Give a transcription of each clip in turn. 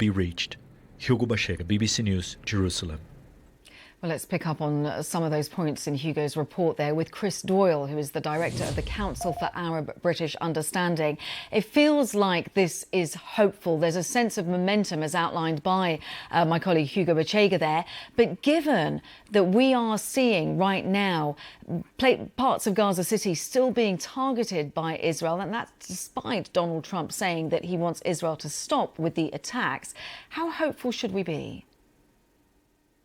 be reached. Hugo Bashega, BBC News, Jerusalem. Well, let's pick up on some of those points in Hugo's report there with Chris Doyle, who is the director of the Council for Arab-British Understanding. It feels like this is hopeful. There's a sense of momentum as outlined by my colleague Hugo Bashega there. But given that we are seeing right now parts of Gaza City still being targeted by Israel, and that's despite Donald Trump saying that he wants Israel to stop with the attacks, how hopeful should we be?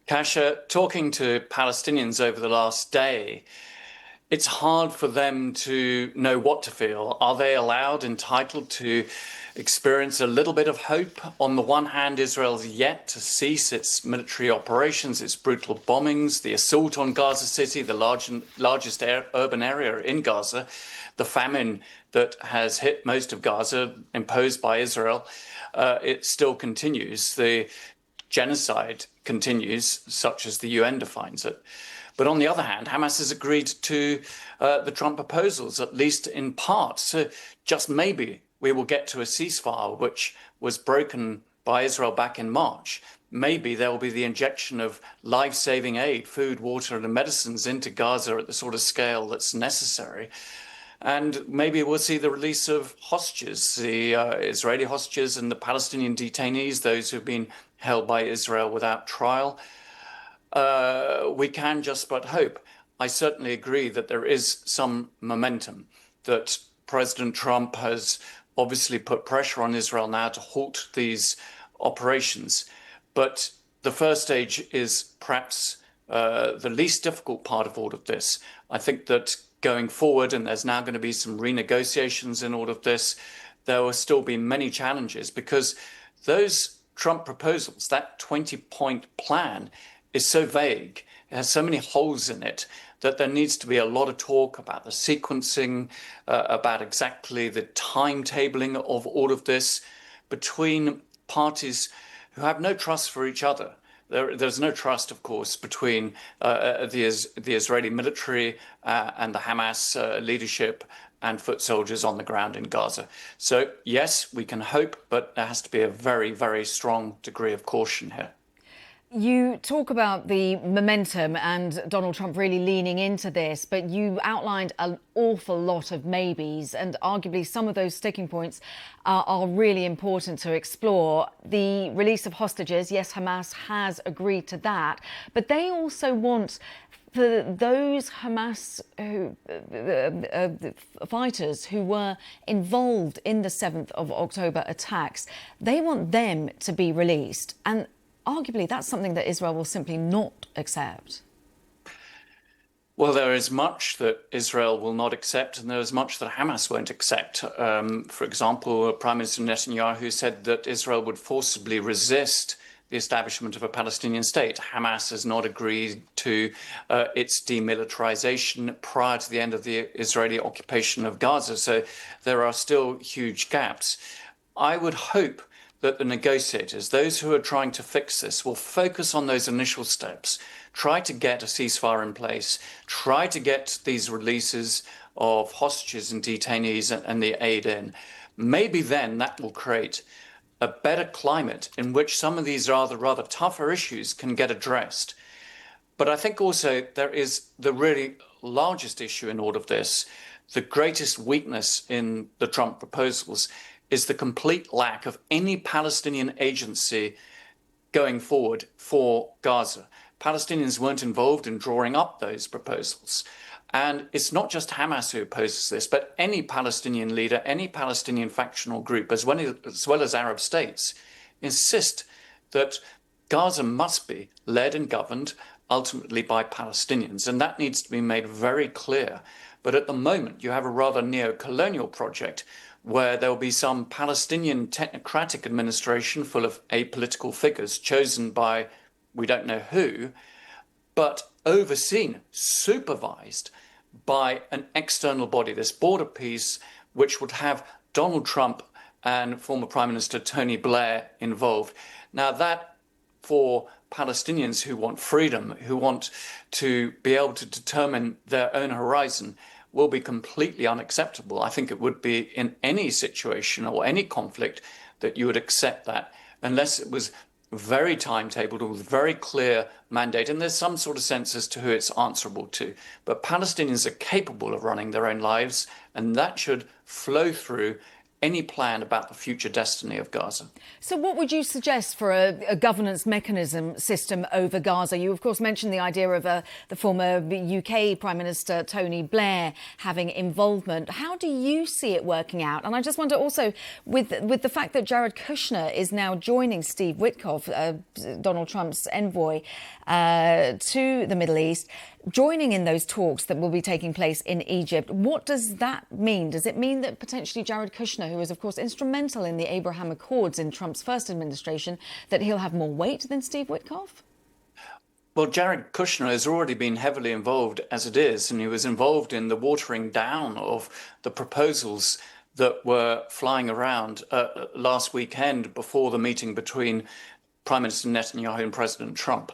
Kasia, talking to Palestinians over the last day, it's hard for them to know what to feel. Are they entitled to experience a little bit of hope? On the one hand, Israel's yet to cease its military operations, its brutal bombings, the assault on Gaza City, the largest urban area in Gaza, the famine that has hit most of Gaza, imposed by Israel, it still continues. The genocide continues, such as the UN defines it. But on the other hand, Hamas has agreed to the Trump proposals, at least in part. So just maybe we will get to a ceasefire, which was broken by Israel back in March. Maybe there will be the injection of life-saving aid, food, water, and medicines into Gaza at the sort of scale that's necessary. And maybe we'll see the release of hostages, the Israeli hostages and the Palestinian detainees, those who've been held by Israel without trial. We can just but hope. I certainly agree that there is some momentum, that President Trump has obviously put pressure on Israel now to halt these operations. But the first stage is perhaps the least difficult part of all of this. I think that going forward, and there's now going to be some renegotiations in all of this, there will still be many challenges because those Trump proposals, that 20-point plan, is so vague. It has so many holes in it that there needs to be a lot of talk about the sequencing, about exactly the timetabling of all of this between parties who have no trust for each other. There's no trust, of course, between the Israeli military and the Hamas leadership and foot soldiers on the ground in Gaza. So, yes, we can hope, but there has to be a very, very strong degree of caution here. You talk about the momentum and Donald Trump really leaning into this, but you outlined an awful lot of maybes, and arguably some of those sticking points are really important to explore. The release of hostages, yes, Hamas has agreed to that, but they also want for those Hamas fighters who were involved in the 7th of October attacks, they want them to be released. And arguably, that's something that Israel will simply not accept. Well, there is much that Israel will not accept, and there is much that Hamas won't accept. For example, Prime Minister Netanyahu said that Israel would forcibly resist the establishment of a Palestinian state. Hamas has not agreed to its demilitarization prior to the end of the Israeli occupation of Gaza. So there are still huge gaps. I would hope that the negotiators, those who are trying to fix this, will focus on those initial steps, try to get a ceasefire in place, try to get these releases of hostages and detainees and the aid in. Maybe then that will create a better climate in which some of these rather tougher issues can get addressed. But I think also there is the really largest issue in all of this, the greatest weakness in the Trump proposals, is the complete lack of any Palestinian agency going forward for Gaza. Palestinians weren't involved in drawing up those proposals. And it's not just Hamas who opposes this, but any Palestinian leader, any Palestinian factional group, as well as Arab states, insist that Gaza must be led and governed ultimately by Palestinians. And that needs to be made very clear. But at the moment, you have a rather neo-colonial project where there will be some Palestinian technocratic administration full of apolitical figures chosen by we don't know who, but overseen, supervised by an external body, this border peace, which would have Donald Trump and former Prime Minister Tony Blair involved. Now that, for Palestinians who want freedom, who want to be able to determine their own horizon, will be completely unacceptable. I think it would be in any situation or any conflict that you would accept that. unless it was very timetabled with very clear mandate, and there's some sort of sense as to who it's answerable to. But Palestinians are capable of running their own lives, and that should flow through any plan about the future destiny of Gaza. So what would you suggest for a governance mechanism system over Gaza? You, of course, mentioned the idea of the former UK Prime Minister Tony Blair having involvement. How do you see it working out? And I just wonder also, with the fact that Jared Kushner is now joining Steve Witkoff, Donald Trump's envoy to the Middle East, joining in those talks that will be taking place in Egypt. What does that mean? Does it mean that potentially Jared Kushner, who was, of course, instrumental in the Abraham Accords in Trump's first administration, that he'll have more weight than Steve Witkoff? Well, Jared Kushner has already been heavily involved as it is, and he was involved in the watering down of the proposals that were flying around last weekend before the meeting between Prime Minister Netanyahu and President Trump.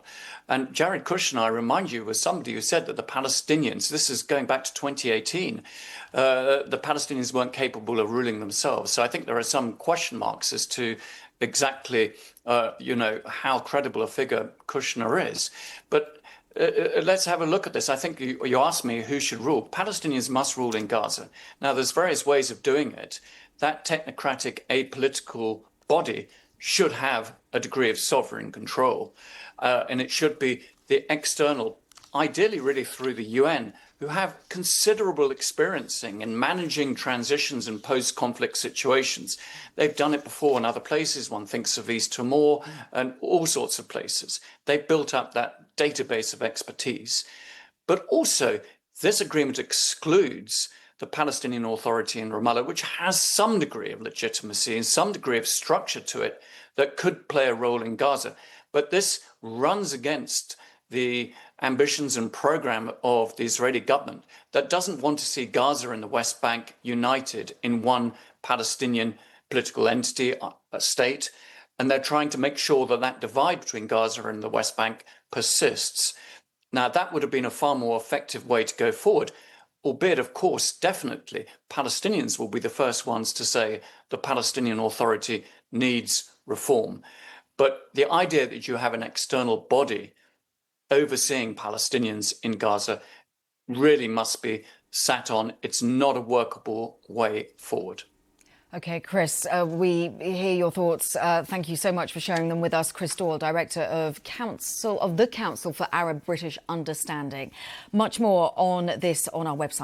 And Jared Kushner, I remind you, was somebody who said that the Palestinians, this is going back to 2018, the Palestinians weren't capable of ruling themselves. So I think there are some question marks as to exactly, how credible a figure Kushner is. But let's have a look at this. I think you asked me who should rule. Palestinians must rule in Gaza. Now, there's various ways of doing it. That technocratic, apolitical body should have a degree of sovereign control. And it should be the external, ideally really through the UN, who have considerable experience in managing transitions and post-conflict situations. They've done it before in other places. One thinks of East Timor and all sorts of places. They've built up that database of expertise. But also, this agreement excludes the Palestinian Authority in Ramallah, which has some degree of legitimacy and some degree of structure to it that could play a role in Gaza. But this runs against the ambitions and program of the Israeli government that doesn't want to see Gaza and the West Bank united in one Palestinian political entity, a state, and they're trying to make sure that that divide between Gaza and the West Bank persists. Now, that would have been a far more effective way to go forward, albeit, of course, definitely, Palestinians will be the first ones to say the Palestinian Authority needs reform. But the idea that you have an external body overseeing Palestinians in Gaza really must be sat on. It's not a workable way forward. OK, Chris, we hear your thoughts. Thank you so much for sharing them with us. Chris Doyle, Director of the Council for Arab-British Understanding. Much more on this on our website.